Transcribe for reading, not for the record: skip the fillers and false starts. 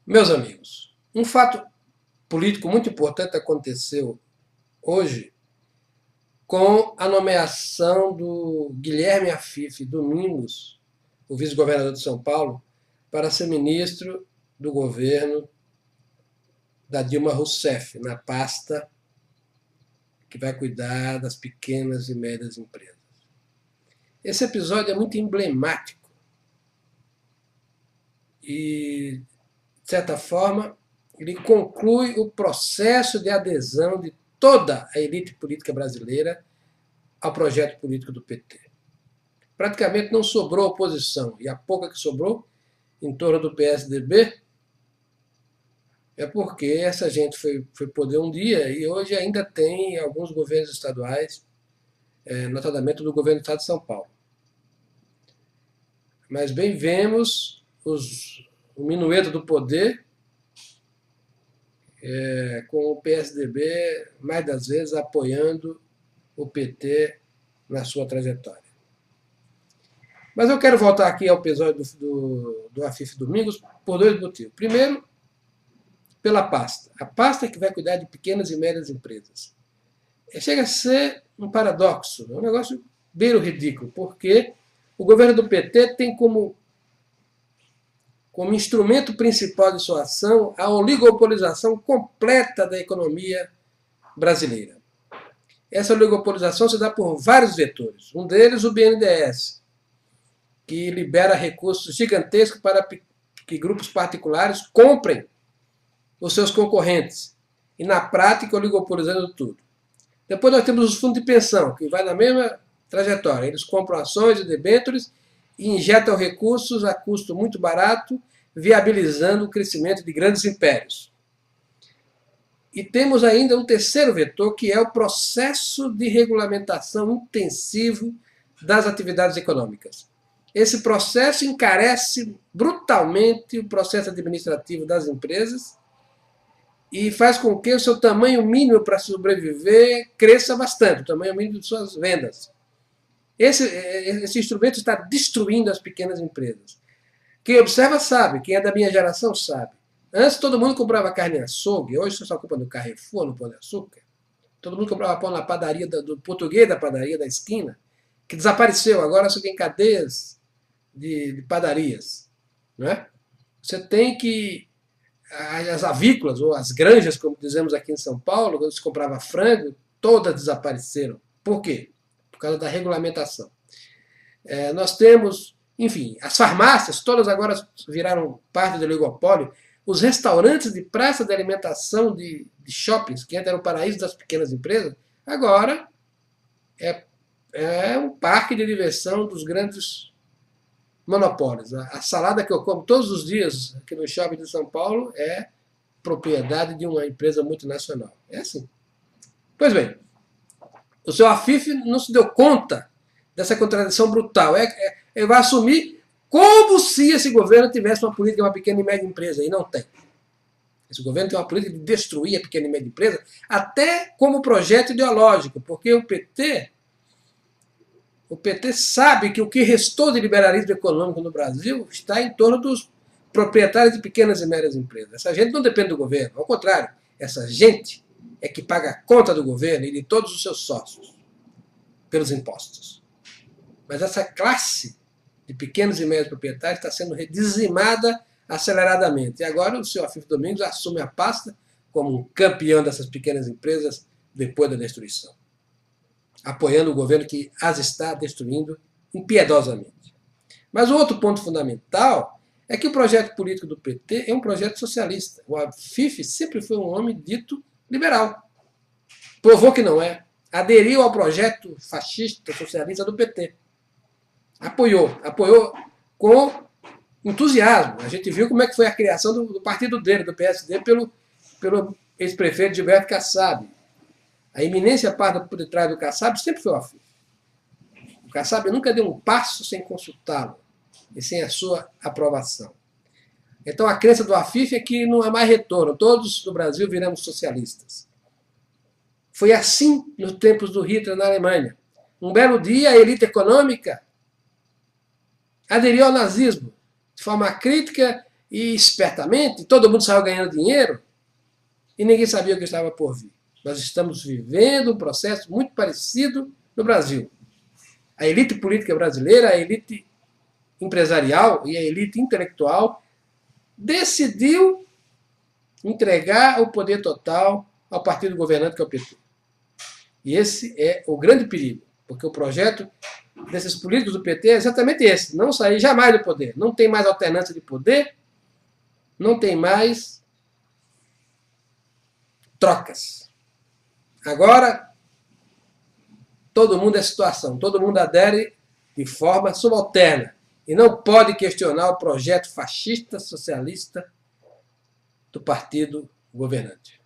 Meus amigos, um fato político muito importante aconteceu hoje com a nomeação do Guilherme Afife Domingos, o vice-governador de São Paulo, para ser ministro do governo da Dilma Rousseff, na pasta que vai cuidar das pequenas e médias empresas. Esse episódio é muito emblemático e, de certa forma, ele conclui o processo de adesão de toda a elite política brasileira ao projeto político do PT. Praticamente não sobrou oposição, e a pouca que sobrou, em torno do PSDB, é porque essa gente foi poder um dia e hoje ainda tem alguns governos estaduais, notadamente do governo do estado de São Paulo. Mas bem vemos o minueto do poder com o PSDB, mais das vezes, apoiando o PT na sua trajetória. Mas eu quero voltar aqui ao episódio do Afife Domingos por dois motivos. Primeiro, pela pasta. A pasta que vai cuidar de pequenas e médias empresas. Chega a ser um paradoxo, um negócio bem ridículo, porque o governo do PT tem como instrumento principal de sua ação a oligopolização completa da economia brasileira. Essa oligopolização se dá por vários vetores. Um deles, o BNDES, que libera recursos gigantescos para que grupos particulares comprem os seus concorrentes e, na prática, oligopolizando tudo. Depois nós temos os fundos de pensão, que vai na mesma trajetória. Eles compram ações e debêntures e injetam recursos a custo muito barato, viabilizando o crescimento de grandes impérios. E temos ainda um terceiro vetor, que é o processo de regulamentação intensivo das atividades econômicas. Esse processo encarece brutalmente o processo administrativo das empresas e faz com que o seu tamanho mínimo para sobreviver cresça bastante, o tamanho mínimo de suas vendas. Esse instrumento está destruindo as pequenas empresas. Quem observa sabe, quem é da minha geração sabe. Antes todo mundo comprava carne em açougue, hoje você só compra no Carrefour, no Pão de Açúcar. Todo mundo comprava pão na padaria do português da padaria da esquina, que desapareceu, agora você tem cadeias de padarias. Não é? Você tem que as avícolas, ou as granjas, como dizemos aqui em São Paulo, quando se comprava frango, todas desapareceram. Por quê? Por causa da regulamentação. Nós temos, enfim, as farmácias, todas agora viraram parte do oligopólio. Os restaurantes de praça de alimentação de shoppings, que antes era o paraíso das pequenas empresas, agora é um parque de diversão dos grandes monopólios. A salada que eu como todos os dias aqui no shopping de São Paulo é propriedade de uma empresa multinacional. É assim. Pois bem, o seu Afife não se deu conta dessa contradição brutal. Ele vai assumir como se esse governo tivesse uma política de uma pequena e média empresa, e não tem. Esse governo tem uma política de destruir a pequena e média empresa, até como projeto ideológico, porque o PT sabe que o que restou de liberalismo econômico no Brasil está em torno dos proprietários de pequenas e médias empresas. Essa gente não depende do governo, ao contrário, essa gente é que paga a conta do governo e de todos os seus sócios pelos impostos. Mas essa classe de pequenos e médios proprietários está sendo dizimada aceleradamente. E agora o senhor Afife Domingos assume a pasta como um campeão dessas pequenas empresas depois da destruição, apoiando o governo que as está destruindo impiedosamente. Mas o outro ponto fundamental é que o projeto político do PT é um projeto socialista. O Afife sempre foi um homem dito liberal. Provou que não é. Aderiu ao projeto fascista, socialista do PT. Apoiou com entusiasmo. A gente viu como é que foi a criação do partido dele, do PSD, pelo ex-prefeito Gilberto Kassab. A eminência parda por detrás do Kassab sempre foi o Afife. O Kassab nunca deu um passo sem consultá-lo e sem a sua aprovação. Então a crença do Afife é que não há mais retorno. Todos no Brasil viramos socialistas. Foi assim nos tempos do Hitler na Alemanha. Um belo dia a elite econômica aderiu ao nazismo de forma crítica e espertamente, todo mundo saiu ganhando dinheiro e ninguém sabia o que estava por vir. Nós estamos vivendo um processo muito parecido no Brasil. A elite política brasileira, a elite empresarial e a elite intelectual decidiu entregar o poder total ao partido governante, que é o PT. E esse é o grande perigo, porque o projeto desses políticos do PT é exatamente esse, não sair jamais do poder. Não tem mais alternância de poder, não tem mais trocas. Agora, todo mundo é situação, todo mundo adere de forma subalterna e não pode questionar o projeto fascista socialista do partido governante.